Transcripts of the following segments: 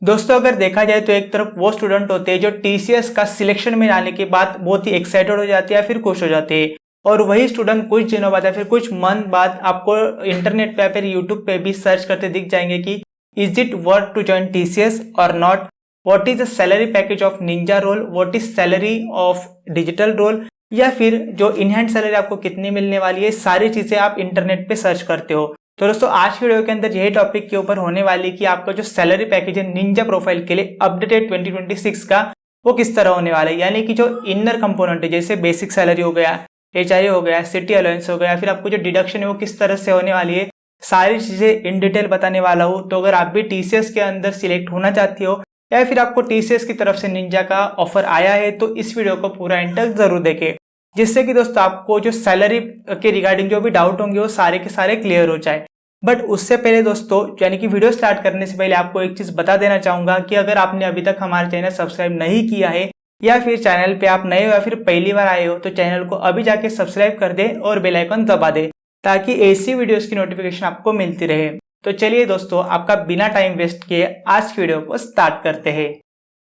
दोस्तों अगर देखा जाए तो एक तरफ वो स्टूडेंट होते हैं जो टीसीएस का सिलेक्शन में आने के बाद बहुत ही एक्साइटेड हो जाते हैं या फिर खुश हो जाते हैं, और वही स्टूडेंट कुछ दिनों बाद या फिर कुछ मंथ बाद आपको इंटरनेट पे या फिर यूट्यूब पे भी सर्च करते दिख जाएंगे कि is it worth to join TCS और not, what is the salary package of ninja role, what is salary of digital role, या फिर जो इन हैंड सैलरी आपको कितनी मिलने वाली है, सारी चीजें आप इंटरनेट पे सर्च करते हो। तो दोस्तों आज वीडियो के अंदर यही टॉपिक के ऊपर होने वाली कि आपका जो सैलरी पैकेज है निंजा प्रोफाइल के लिए अपडेटेड 2026 का वो किस तरह होने वाला है, यानी कि जो इनर कंपोनेंट है जैसे बेसिक सैलरी हो गया, एचआरए हो गया, सिटी अलाउंस हो गया, फिर आपको जो डिडक्शन है वो किस तरह से होने वाली है, सारी चीजें इन डिटेल बताने वाला हूँ। तो अगर आप भी टीसीएस के अंदर सिलेक्ट होना चाहती हो या फिर आपको टीसीएस की तरफ से निंजा का ऑफर आया है तो इस वीडियो को पूरा एंड तक जरूर देखें, जिससे कि दोस्तों आपको जो सैलरी के रिगार्डिंग जो भी डाउट होंगे वो सारे के सारे क्लियर हो जाए। बट उससे पहले दोस्तों यानी कि वीडियो स्टार्ट करने से पहले आपको एक चीज बता देना चाहूंगा कि अगर आपने अभी तक हमारा चैनल सब्सक्राइब नहीं किया है या फिर चैनल पे आप नए हो या फिर पहली बार आए हो तो चैनल को अभी जाके सब्सक्राइब कर दे और बेल आइकन दबा दे ताकि ऐसी वीडियोस की नोटिफिकेशन आपको मिलती रहे। तो चलिए दोस्तों आपका बिना टाइम वेस्ट किए आज की वीडियो को स्टार्ट करते हैं।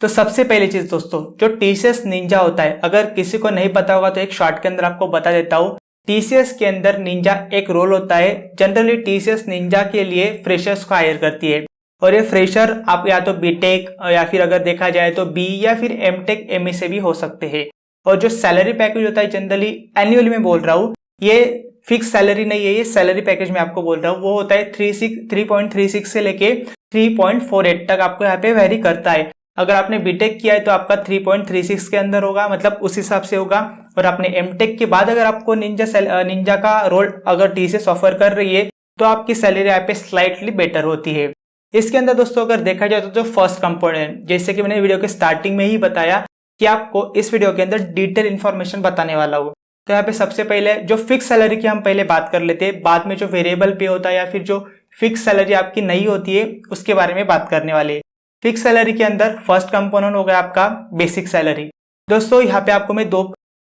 तो सबसे पहली चीज दोस्तों जो टीसीएस निंजा होता है, अगर किसी को नहीं पता होगा तो एक शॉर्ट के अंदर आपको बता देता हूँ। टीसीएस के अंदर निंजा एक रोल होता है। जनरली टीसीएस निंजा के लिए फ्रेशर्स को हायर करती है और ये फ्रेशर आप या तो बीटेक या फिर अगर देखा जाए तो बी या फिर एमटेक एमई से भी हो सकते हैं। और जो सैलरी पैकेज होता है जनरली एनुअली में बोल रहा हूँ, ये फिक्स सैलरी नहीं है, ये सैलरी पैकेज में आपको बोल रहा हूँ, वो होता है 3.36 से लेके 3.48 तक आपको यहाँ पे वेरी करता है। अगर आपने बीटेक किया है तो आपका 3.36 के अंदर होगा, मतलब उस हिसाब से होगा। और आपने एमटेक के बाद अगर आपको निंजा का रोल अगर टीसीएस ऑफर कर रही है तो आपकी सैलरी यहाँ पे स्लाइटली बेटर होती है। इसके अंदर दोस्तों अगर देखा जाए तो जो फर्स्ट कंपोनेंट, जैसे कि मैंने वीडियो के स्टार्टिंग में ही बताया कि आपको इस वीडियो के अंदर डिटेल इन्फॉर्मेशन बताने वाला हूँ। तो यहाँ पे सबसे पहले जो फिक्स सैलरी की हम पहले बात कर लेते हैं, बाद में जो वेरिएबल पे होता है या फिर जो फिक्स सैलरी आपकी नहीं होती है उसके बारे में बात करने वाले हैं। फिक्स सैलरी के अंदर फर्स्ट कंपोनेंट हो गया आपका बेसिक सैलरी। दोस्तों यहाँ पे आपको मैं दो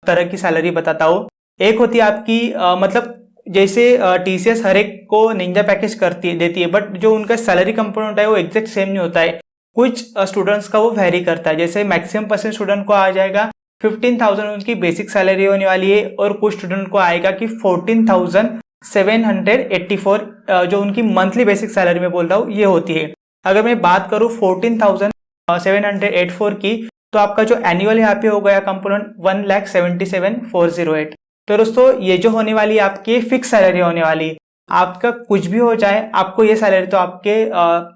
तरह की सैलरी बताता हूँ। एक होती है आपकी मतलब जैसे टीसीएस हर एक को निंजा पैकेज देती है, बट जो उनका सैलरी कंपोनेंट है वो एग्जैक्ट सेम नहीं होता है। कुछ स्टूडेंट्स का वो वेरी करता है, जैसे मैक्सिमम परसेंट स्टूडेंट को आ जाएगा 15,000 उनकी बेसिक सैलरी होने वाली है और कुछ स्टूडेंट को आएगा कि 14,784 जो उनकी मंथली बेसिक सैलरी में बोल रहा हूँ ये होती है। अगर मैं बात करूँ 14,784 की तो आपका जो एनुअल यहाँ पे हो गया कंपोनेंट 1,77,408। तो दोस्तों ये जो होने वाली है आपकी फिक्स सैलरी होने वाली है। आपका कुछ भी हो जाए आपको ये सैलरी तो आपके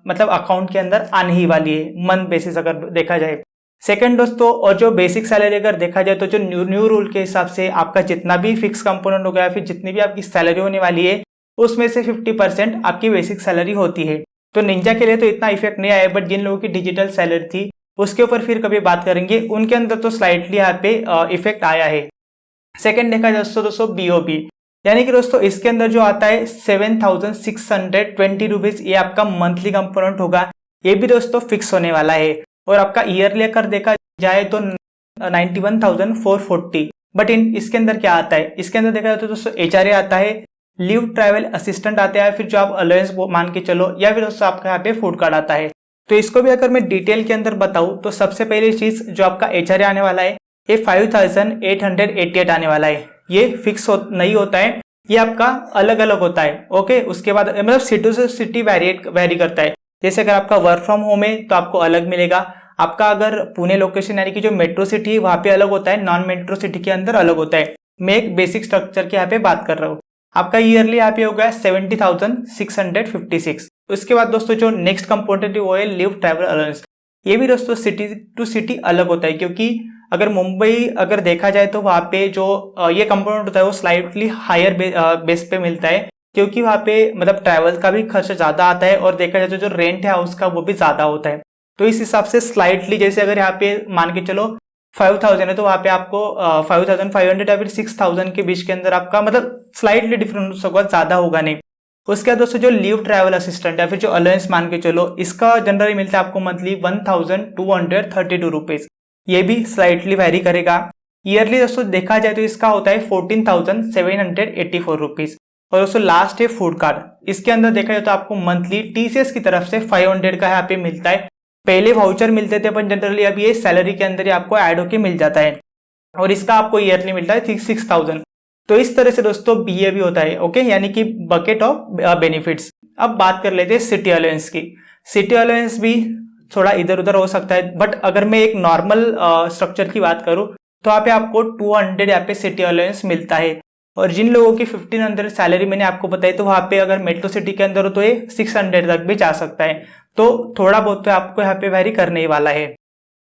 मतलब अकाउंट के अंदर आने ही वाली है मंथ बेसिस अगर देखा जाए। सेकंड दोस्तों, और जो बेसिक सैलरी अगर देखा जाए तो जो न्यू रूल के हिसाब से आपका जितना भी फिक्स कंपोनेंट हो गया फिर जितनी भी आपकी सैलरी होने वाली है उसमें से 50% आपकी बेसिक सैलरी होती है। तो निंजा के लिए तो इतना इफेक्ट नहीं आया, बट जिन लोगों की डिजिटल सैलरी थी उसके ऊपर फिर कभी बात करेंगे, उनके अंदर तो स्लाइटली यहाँ पे इफेक्ट आया है। सेकंड देखा जाए दोस्तों बीओबी, यानी कि दोस्तों इसके अंदर जो आता है 7,620 रुपीज, ये आपका मंथली कंपोनेंट होगा। ये भी दोस्तों फिक्स होने वाला है। और आपका ईयरली अगर देखा जाए तो 91,440। बट इसके अंदर क्या आता है, इसके अंदर देखा जाए तो दोस्तों एचआरए आता है, लीव ट्रैवल असिस्टेंट आते हैं, फिर जो आप अलाउंस मान के चलो, या फिर दोस्तों आपका यहाँ पे फूड कार्ड आता है। तो इसको भी अगर मैं डिटेल के अंदर बताऊं तो सबसे पहली चीज जो आपका एचआरए आने वाला है ये 5,888 आने वाला है। ये फिक्स नहीं होता है, ये आपका अलग अलग होता है। ओके, उसके बाद मतलब सिटी से सिटी वेरी करता है। जैसे अगर आपका वर्क फ्रॉम होम है तो आपको अलग मिलेगा। आपका अगर पुणे लोकेशन यानी कि जो मेट्रो सिटी है वहां पे अलग होता है, नॉन मेट्रो सिटी के अंदर अलग होता है। मैं एक बेसिक स्ट्रक्चर के यहाँ पे बात कर रहा हूँ। आपका ईयरली यहाँ पे हो गया 70,656। उसके बाद दोस्तों जो नेक्स्ट कंपोनेंट वो है लीव ट्रैवल अलाउंस। ये भी दोस्तों सिटी टू सिटी अलग होता है, क्योंकि अगर मुंबई अगर देखा जाए तो वहाँ पे जो ये कंपोनेंट होता है वो स्लाइटली हायर बेस पे मिलता है, क्योंकि वहाँ पे मतलब ट्रैवल का भी खर्च ज्यादा आता है और देखा जाए तो जो रेंट है हाउस का वो भी ज्यादा होता है। तो इस हिसाब से स्लाइटली जैसे अगर यहाँ पे मान के चलो 5,000 है तो वहाँ पे आपको 5,500 या फिर 6,000 के बीच के अंदर आपका मतलब स्लाइटली डिफरेंस होगा, ज्यादा होगा नहीं। उसके बाद दोस्तों जो लीव ट्रैवल असिस्टेंट या फिर जो अलाउंस मान के चलो, इसका जनरली मिलता है आपको मंथली 1,232 रुपीज। ये भी स्लाइटली वेरी करेगा। ईयरली दोस्तों देखा जाए तो इसका होता है 14,784 रुपीज। और दोस्तों लास्ट है फूड कार्ड। इसके अंदर देखा जाए तो आपको मंथली टीसीएस की तरफ से 500 का यहाँ पे मिलता है। पहले वाउचर मिलते थे पर जनरली अब ये सैलरी के अंदर ही आपको ऐड होके मिल जाता है और इसका आपको ईयरली मिलता है 6,000। तो इस तरह से दोस्तों बीए भी होता है, ओके, यानी कि बकेट ऑफ बेनिफिट्स। अब बात कर लेते हैं सिटी अलाउंस की। सिटी अलाउंस भी थोड़ा इधर उधर हो सकता है, बट अगर मैं एक नॉर्मल स्ट्रक्चर की बात करूं तो यहाँ पे आपको 200 यहाँ पे सिटी अलाउंस मिलता है। और जिन लोगों की 1500 सैलरी मैंने आपको बताई तो वहाँ पे अगर मेट्रो सिटी के अंदर हो तो ये 600 तक भी जा सकता है। तो थोड़ा बहुत तो आपको यहाँ पे वैरी करने ही वाला है।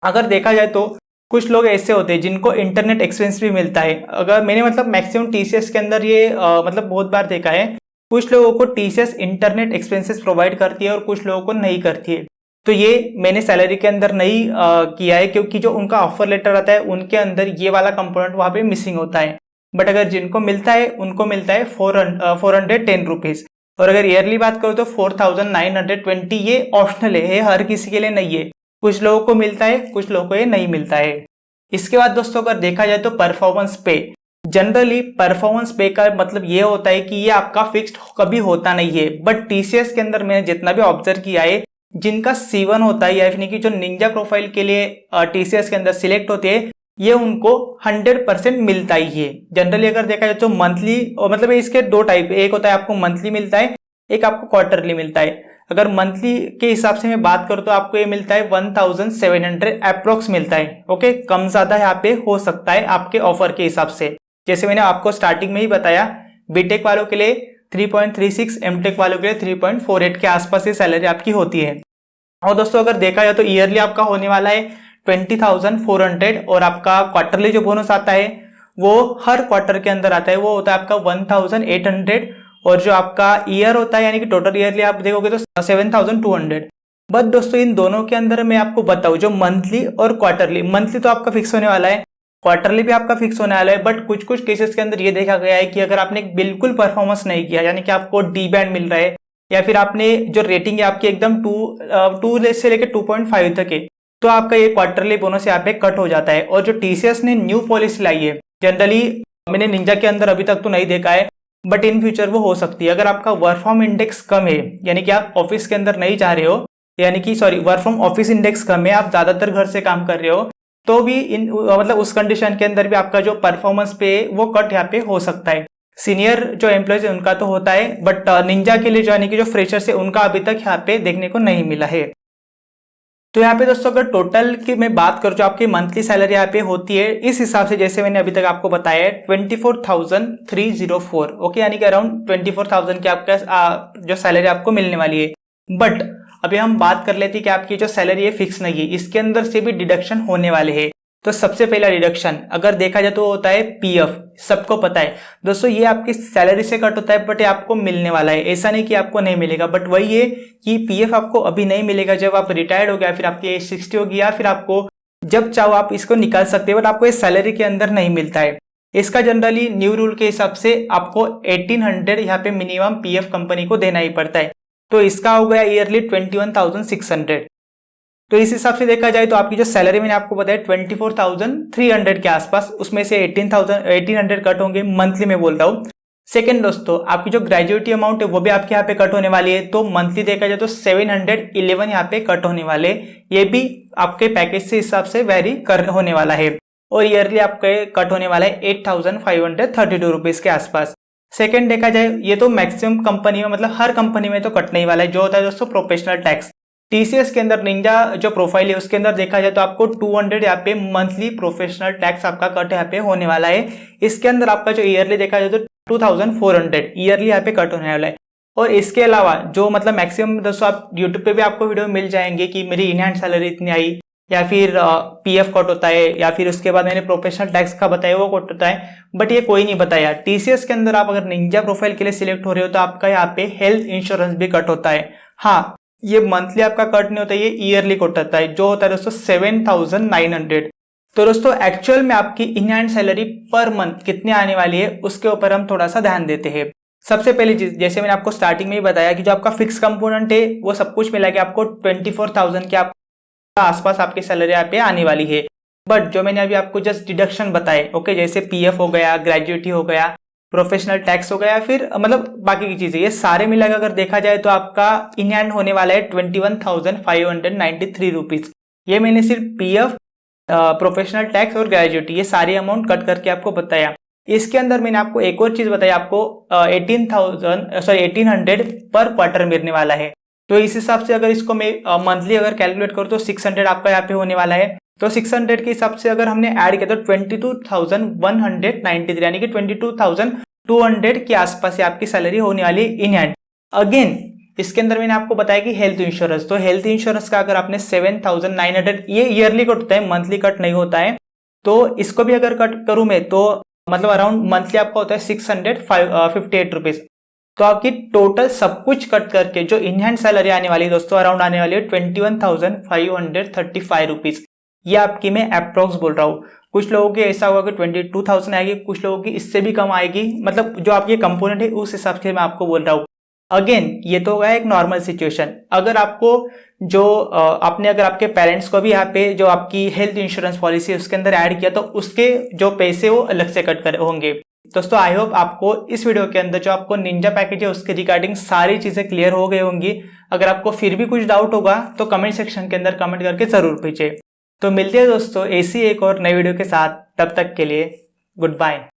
अगर देखा जाए तो कुछ लोग ऐसे होते हैं जिनको इंटरनेट एक्सपेंस भी मिलता है। अगर मैंने मतलब मैक्सिमम टीसीएस के अंदर ये मतलब बहुत बार देखा है, कुछ लोगों को टीसीएस इंटरनेट एक्सपेंसेस प्रोवाइड करती है और कुछ लोगों को नहीं करती है। तो ये मैंने सैलरी के अंदर नहीं किया है, क्योंकि जो उनका ऑफर लेटर आता है उनके अंदर ये वाला कंपोनेंट वहां पे मिसिंग होता है। बट अगर जिनको मिलता है उनको मिलता है 410 रुपीज। और अगर ईयरली बात करो तो 4,920 ये ऑप्शनल है, हर किसी के लिए नहीं है। कुछ लोगों को मिलता है, कुछ लोगों को ये नहीं मिलता है। इसके बाद दोस्तों अगर देखा जाए तो परफॉर्मेंस पे, जनरली परफॉर्मेंस पे का मतलब ये होता है कि ये आपका फिक्स्ड कभी होता नहीं है। बट टीसीएस के अंदर मैंने जितना भी ऑब्जर्व किया है, जिनका C1 होता है यानी कि जो निंजा प्रोफाइल के लिए टीसीएस के अंदर सिलेक्ट होते हैं, ये उनको 100% मिलता ही है। जनरली अगर देखा जाए तो मंथली, और मतलब इसके दो टाइप, एक होता है आपको मंथली मिलता है, एक आपको क्वार्टरली मिलता है। अगर मंथली के हिसाब से मैं बात करूं तो आपको ये मिलता है 1700 अप्रोक्स मिलता है, ओके। कम ज्यादा यहाँ पे हो सकता है आपके ऑफर के हिसाब से। जैसे मैंने आपको स्टार्टिंग में ही बताया, बीटेक वालों के लिए 3.36, एमटेक वालों के लिए 3.48 के आसपास ये सैलरी आपकी होती है। और दोस्तों अगर देखा जाए तो ईयरली आपका होने वाला है 20,400, और आपका क्वार्टरली जो बोनस आता है वो हर क्वार्टर के अंदर आता है, वो होता है आपका 1,800। और जो आपका ईयर होता है यानी कि टोटल ईयरली आप देखोगे तो 7,200। बट दोस्तों इन दोनों के अंदर मैं आपको बताऊं, जो मंथली और क्वार्टरली, मंथली तो आपका फिक्स होने वाला है, क्वार्टरली भी आपका फिक्स होने वाला है। बट कुछ कुछ केसेस के अंदर ये देखा गया है कि अगर आपने बिल्कुल परफॉर्मेंस नहीं किया, यानी कि आपको डी बैंड मिल रहा है, या फिर आपने जो रेटिंग है आपकी एकदम 2 से लेकर 2.5 तक है, तो आपका ये क्वार्टरली बोनस यहाँ पे कट हो जाता है। और जो टीसीएस ने न्यू पॉलिसी लाई है, जनरली मैंने निंजा के अंदर अभी तक तो नहीं देखा है, बट इन फ्यूचर वो हो सकती है। अगर आपका वर्क फ्रॉम इंडेक्स कम है, यानी कि आप ऑफिस के अंदर नहीं जा रहे हो, यानी कि sorry work from office index कम है, आप ज्यादातर घर से काम कर रहे हो, तो भी इन मतलब उस कंडीशन के अंदर भी आपका जो परफॉर्मेंस पे वो कट यहाँ पे हो सकता है। सीनियर जो एम्प्लॉयज है उनका तो होता है, बट निंजा के लिए जो यानी कि जो फ्रेशर्स है उनका अभी तक यहाँ पे देखने को नहीं मिला है। तो यहाँ पे दोस्तों अगर टोटल की मैं बात करूँ जो आपकी मंथली सैलरी यहाँ पे होती है, इस हिसाब से जैसे मैंने अभी तक आपको बताया है 24,304, ओके, यानी कि अराउंड 24,000 की आपका जो सैलरी आपको मिलने वाली है। बट अभी हम बात कर लेते हैं कि आपकी जो सैलरी है फिक्स नहीं है, इसके अंदर से भी डिडक्शन होने वाले हैं। तो सबसे पहला डिडक्शन अगर देखा जाए तो होता है पीएफ। सबको पता है दोस्तों ये आपकी सैलरी से कट होता है, बट ये आपको मिलने वाला है, ऐसा नहीं कि आपको नहीं मिलेगा। बट वही है कि पीएफ आपको अभी नहीं मिलेगा, जब आप रिटायर्ड हो गया, फिर आपकी एज 60 होगी, या फिर आपको जब चाहो आप इसको निकाल सकते हैं, बट आपको इस सैलरी के अंदर नहीं मिलता है। इसका जनरली न्यू रूल के हिसाब से आपको 1800 यहाँ पे मिनिमम पीएफ कंपनी को देना ही पड़ता है। तो इसका हो गया ईयरली 21,600। तो इस हिसाब से देखा जाए तो आपकी जो सैलरी मैंने आपको बताया 24,300 के आसपास, उसमें से 1800 कट होंगे, मंथली में बोल रहा हूँ। सेकंड दोस्तों आपकी जो ग्रेजुएटी अमाउंट है वो भी आपके यहाँ पे कट होने वाली है। तो मंथली देखा जाए तो 711 यहाँ पे कट होने वाले, ये भी आपके पैकेज से हिसाब से वेरी कर होने वाला है। और ईयरली आपके कट होने वाला है 8,532 रुपीज के आसपास। सेकंड देखा जाए ये तो मैक्सिमम कंपनी में, मतलब हर कंपनी में तो कटने ही वाला है, जो होता है दोस्तों प्रोफेशनल टैक्स। टीसीएस के अंदर निंजा जो प्रोफाइल है उसके अंदर देखा जाए तो आपको 200 यहाँ पे मंथली प्रोफेशनल टैक्स आपका कट यहाँ पे होने वाला है। इसके अंदर आपका जो ईयरली देखा जाए तो 2,400 ईयरली यहाँ पे कट होने वाला है। और इसके अलावा जो मतलब मैक्सिमम दोस्तों आप यूट्यूब पे भी आपको वीडियो मिल जाएंगे कि मेरी इनहैंड सैलरी इतनी आई, या फिर पीएफ कट होता है, या फिर उसके बाद मैंने प्रोफेशनल टैक्स का बताया वो कट होता है, बट ये कोई नहीं बताया। टीसीएस के अंदर आप अगर निंजा प्रोफाइल के लिए सिलेक्ट हो रहे हो तो आपका यहाँ पे हेल्थ इंश्योरेंस भी कट होता है। हाँ, ये मंथली आपका कट नहीं होता, ये ईयरली कट होता है, जो होता है दोस्तों 7,900। तो दोस्तों एक्चुअल में आपकी in hand salary per month कितनी आने वाली है उसके ऊपर हम थोड़ा सा ध्यान देते हैं। सबसे पहली चीज जैसे मैंने आपको स्टार्टिंग में ही बताया कि जो आपका फिक्स कंपोनेंट है वो सब कुछ मिला के आपको 24,000 के आसपास आपकी सैलरी यहाँ पे आने वाली है। बट जो मैंने अभी आपको जस्ट डिडक्शन बताए, ओके, जैसे पीएफ हो गया, ग्रेजुएटी हो गया, प्रोफेशनल टैक्स हो गया या फिर मतलब बाकी की चीजें, ये सारे मिलाकर अगर देखा जाए तो आपका इन हैंड होने वाला है 21,593 रुपीज। ये मैंने सिर्फ पीएफ, प्रोफेशनल टैक्स और ग्रेजुएटी ये सारी अमाउंट कट करके आपको बताया। इसके अंदर मैंने आपको एक और चीज बताई, आपको 1800 पर क्वार्टर मिलने वाला है। तो इस हिसाब से अगर इसको मैं मंथली अगर कैलकुलेट करूँ तो 600 आपका यहाँ पे होने वाला है। तो 600 के हिसाब से अगर हमने ऐड किया तो 22,193 यानी कि 22,200 के आसपास आपकी सैलरी होने वाली इन हैंड। अगेन इसके अंदर मैंने आपको बताया कि हेल्थ इंश्योरेंस, तो हेल्थ इंश्योरेंस का अगर आपने 7,900, ये ईयरली कट होता है, मंथली कट नहीं होता है। तो इसको भी अगर कट करूं मैं तो मतलब अराउंड मंथली आपका होता है 658 रुपीज। तो आपकी टोटल सब कुछ कट करके जो इन हैंड सैलरी आने वाली है दोस्तों, अराउंड आने वाली है 21,535 रुपीज। ये आपकी मैं अप्रोक्स बोल रहा हूँ। कुछ लोगों की ऐसा होगा कि 22,000 आएगी, कुछ लोगों की इससे भी कम आएगी, मतलब जो आपकी कंपोनेंट है उस हिसाब से मैं आपको बोल रहा हूँ। अगेन ये तो है एक नॉर्मल सिचुएशन। अगर आपको जो आपने अगर आपके पेरेंट्स को भी यहाँ पे जो आपकी हेल्थ इंश्योरेंस पॉलिसी है उसके अंदर ऐड किया तो उसके जो पैसे वो अलग से कट कर होंगे। दोस्तों आई होप आपको इस वीडियो के अंदर जो आपको निंजा पैकेज है उसके रिगार्डिंग सारी चीजें क्लियर हो गई होंगी। अगर आपको फिर भी कुछ डाउट होगा तो कमेंट सेक्शन के अंदर कमेंट करके जरूर पूछिए। तो मिलते हैं दोस्तों ऐसी एक और नई वीडियो के साथ, तब तक के लिए गुड बाय।